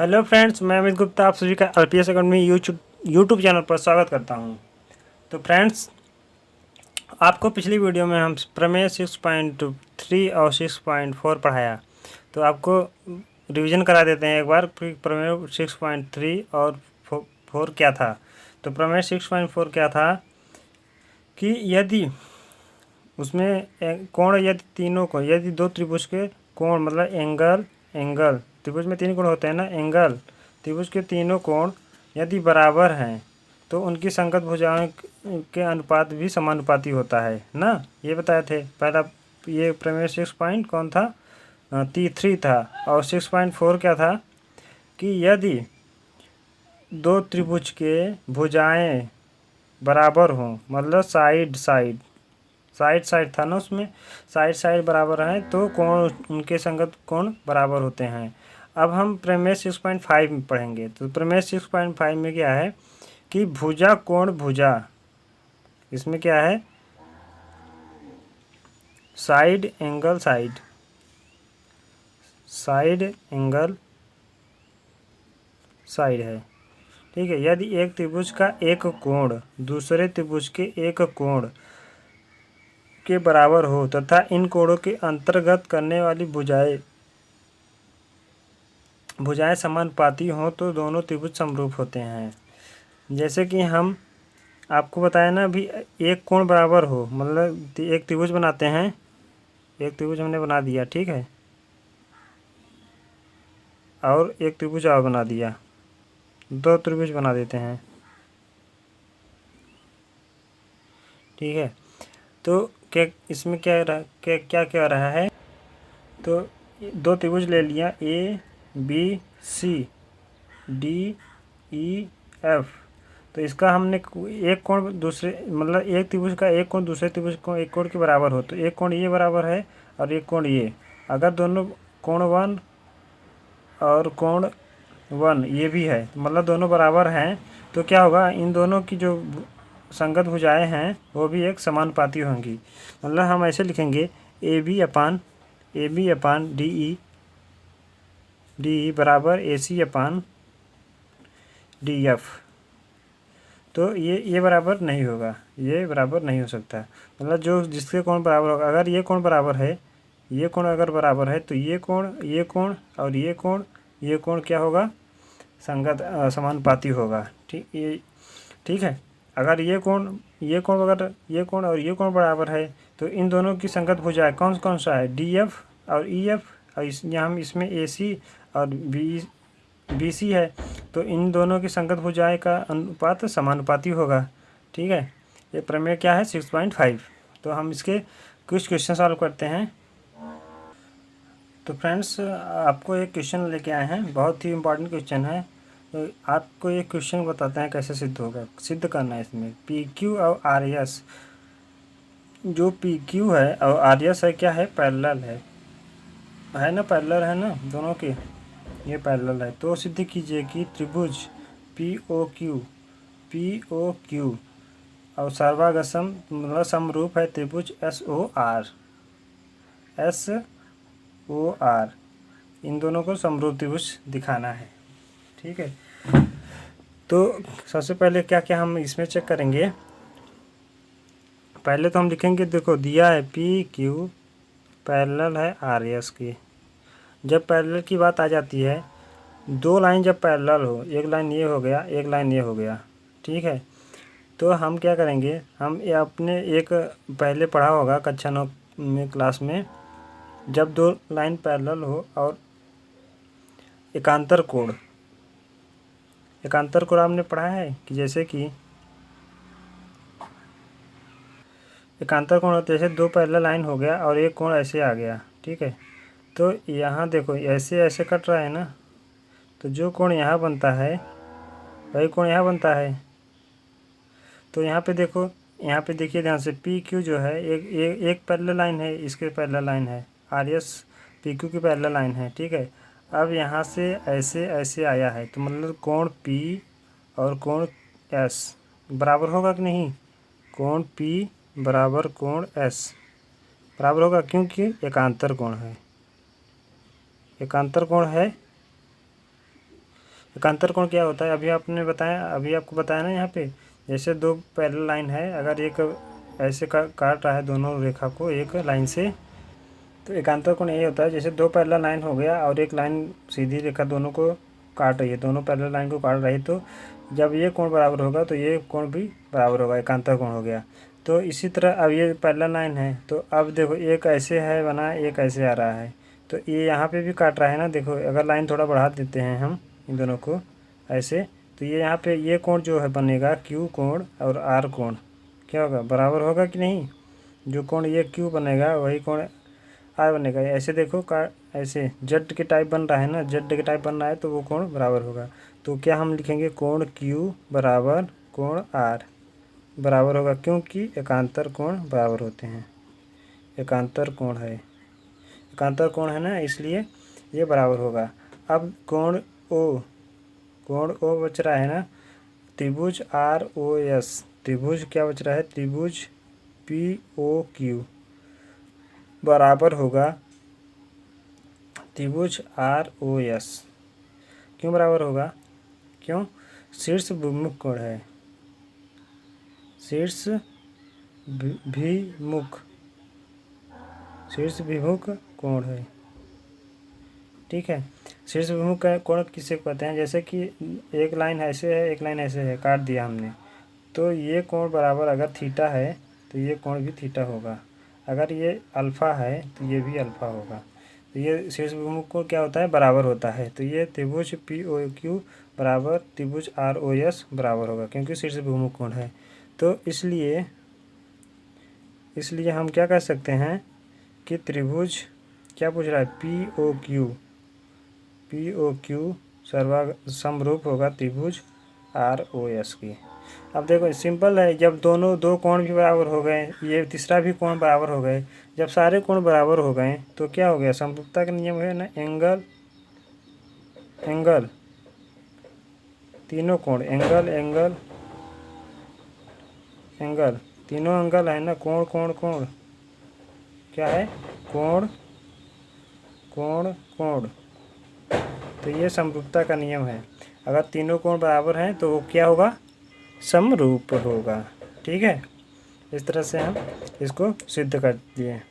Hello friends, मैं अमित गुप्ता आप सभी का आरपीएस अकेडमी यूट्यूब चैनल पर स्वागत करता हूं। तो फ्रेंड्स, आपको पिछली वीडियो में हम प्रमेय 6.3 और 6.4 पढ़ाया, तो आपको रिवीजन करा देते हैं एक बार। प्रमेय 6.3 और 4 क्या था। तो प्रमेय 6.4 क्या था कि यदि उसमें कोण, यदि तीनों को, यदि दो त्रिभुज के कोण मतलब एंगल त्रिभुज में तीन कोण होते हैं ना, एंगल त्रिभुज के तीनों कोण यदि बराबर हैं तो उनकी संगत भुजाओं के अनुपात भी समानुपाती होता है ना, ये बताए थे पहला। ये प्रमेय 6 पॉइंट कौन था, 3 था। और 6.4 क्या था कि यदि दो त्रिभुज के भुजाएं बराबर हों, मतलब साइड साइड था ना, उसमें साइड बराबर हैं तो कोण, उनके संगत कोण बराबर होते हैं। अब हम प्रमेय 6.5 में पढ़ेंगे। तो प्रमेय 6.5 में क्या है कि भुजा कोण भुजा, इसमें क्या है, side angle side angle side है, ठीक है। यदि एक त्रिभुज का एक कोण दूसरे त्रिभुज के एक कोण के बराबर हो तथा इन कोणों के अंतर्गत करने वाली भुजाएं समानुपाती हों तो दोनों त्रिभुज समरूप होते हैं। जैसे कि हम आपको बताया ना अभी, एक कोण बराबर हो, मतलब एक त्रिभुज बनाते हैं, एक त्रिभुज हमने बना दिया, ठीक है, और एक त्रिभुज और बना दिया, दो त्रिभुज बना देते हैं, ठीक है। तो क्या इसमें क्या क्या रहा है, तो दो त्रिभुज ले लिया, A B C D E F. तो इसका हमने एक कोण दूसरे, मतलब एक त्रिभुज का एक कोण दूसरे त्रिभुज को एक कोण के बराबर हो, तो एक कोण ये बराबर है और एक कोण ये, अगर दोनों कोण 1 और कोण 1 ये भी है, मतलब दोनों बराबर हैं, तो क्या होगा, इन दोनों की जो संगत भुजाएं हैं वो भी एक समानुपाती होंगी। मतलब हम ऐसे लिखेंगे, A B upon D E बराबर ए सी अपान डी एफ। तो ये बराबर नहीं होगा, ये बराबर नहीं हो सकता। मतलब जो जिसके कोण बराबर होगा, अगर ये कोण बराबर है, ये कोण अगर बराबर है तो ये कोण और ये कोण क्या होगा, संगत समानुपाती होगा, ठीक है। अगर ये कोण अगर ये कोण और ये कोण बराबर है तो इन दोनों की संगत भुजाएं कौन कौन सा है, डी एफ और ई एफ, और यहाँ हम इसमें ए सी और बी सी है, तो इन दोनों की संगत भुजाएं का अनुपात समानुपाती होगा, ठीक है। ये प्रमेय क्या है, 6.5। तो हम इसके कुछ क्वेश्चन सॉल्व करते हैं। तो फ्रेंड्स, आपको एक क्वेश्चन लेके आए हैं, बहुत ही इम्पोर्टेंट क्वेश्चन है। तो आपको एक क्वेश्चन बताते हैं कैसे सिद्ध होगा, सिद्ध करना है। इसमें पी क्यू और आर एस, जो पी क्यू है और आर एस है, क्या है, पैरेलल है ना, पैरेलल है ना दोनों के, ये पैरेलल है। तो सिद्ध कीजिए कि त्रिभुज पी ओ क्यू और सर्वागसम मतलब समरूप है त्रिभुज एस ओ आर, इन दोनों को समरूप त्रिभुज दिखाना है, ठीक है। तो सबसे पहले क्या क्या हम इसमें चेक करेंगे, पहले तो हम लिखेंगे, देखो दिया है पी क्यू पैरेलल है आर एस की। जब पैरेलल की बात आ जाती है, दो लाइन जब पैरेलल हो, एक लाइन ये हो गया, एक लाइन ये हो गया, ठीक है, तो हम क्या करेंगे, हम ये अपने एक पहले पढ़ा होगा कक्षा 9 में क्लास में, जब दो लाइन पैरेलल हो और एकांतर कोण आपने पढ़ा है कि जैसे कि एकांतर कोण होते, जैसे दो पैरेलल लाइन हो गया और एक कोण ऐसे आ गया, ठीक है। तो यहाँ देखो ऐसे ऐसे कट रहा है ना, तो जो कोण यहाँ बनता है वही कोण यहाँ बनता है। तो यहाँ पे देखो, यहाँ पे देखिए ध्यान से, पी क्यू जो है एक पैरेलल लाइन है, इसके पैरेलल लाइन है, आर एस पी क्यू की पैरेलल लाइन है, ठीक है। अब यहाँ से ऐसे ऐसे आया है, तो मतलब कोण पी और कोण एस बराबर होगा कि नहीं, कोण पी बराबर कोण एस बराबर होगा, क्योंकि एकांतर कोण है, एकांतर कोण है। एकांतर कोण क्या होता है, अभी आपको बताया ना यहाँ पे, जैसे दो पैरेलल लाइन है, अगर एक ऐसे काट रहा है दोनों रेखा को एक लाइन से, तो एकांतर कोण ये होता है जैसे दो पैरेलल लाइन हो गया और एक लाइन सीधी रेखा दोनों को काट रही है, दोनों पैरेलल लाइन को काट रही है, तो जब ये कोण बराबर होगा तो ये कोण भी बराबर होगा, एकांतर कोण हो गया। तो इसी तरह अब ये पैरेलल लाइन है, तो अब देखो एक ऐसे है बना, एक ऐसे आ रहा है, तो ये यहाँ पे भी काट रहा है ना। देखो अगर लाइन थोड़ा बढ़ा देते हैं हम इन दोनों को ऐसे, तो ये यहाँ पे ये कोण जो है बनेगा क्यू कोण और आर कोण क्या होगा, बराबर होगा कि नहीं। जो कोण ये क्यू बनेगा वही कोण आर बनेगा। ऐसे देखो ऐसे जेड के टाइप बन रहा है ना, जेड के टाइप बन रहा है, तो वो कोण बराबर होगा। तो क्या हम लिखेंगे, कोण क्यू बराबर कोण आर बराबर होगा, क्योंकि एकांतर कोण बराबर होते हैं। एकांतर कोण है, एकांतर कोण है ना, इसलिए ये बराबर होगा। अब कोण ओ बच रहा है ना, त्रिभुज आर ओ एस, त्रिभुज क्या बच रहा है, त्रिभुज पी ओ क्यू बराबर होगा त्रिभुज आर ओ एस। क्यों बराबर होगा, क्यों, शीर्ष विमुख कोण है, शीर्ष विमुख कोण है, ठीक है। शीर्ष विमुख का कोण किसे कहते हैं, जैसे कि एक लाइन ऐसे है एक लाइन ऐसे है, काट दिया हमने, तो ये कोण बराबर अगर थीटा है तो ये कोण भी थीटा होगा, अगर ये अल्फ़ा है तो ये भी अल्फ़ा होगा। तो ये शीर्ष विमुख कोण क्या होता है, बराबर होता है। तो ये त्रिभुज पी ओ क्यू बराबर त्रिभुज आर ओ एस बराबर होगा, क्योंकि शीर्ष विमुख कोण है। तो इसलिए हम क्या कह सकते हैं कि त्रिभुज क्या पूछ रहा है, पी ओ क्यू समरूप होगा त्रिभुज आर ओ एस की। अब देखो सिंपल है, जब दो कोण भी बराबर हो गए, ये तीसरा भी कोण बराबर हो गए, जब सारे कोण बराबर हो गए तो क्या हो गया, समरूपता का नियम है ना, एंगल तीनों कोण, एंगल तीनों एंगल है ना, कोण क्या है, कोण। तो ये समरूपता का नियम है, अगर तीनों कोण बराबर हैं तो वो क्या होगा, समरूप होगा, ठीक है। इस तरह से हम इसको सिद्ध कर दिए।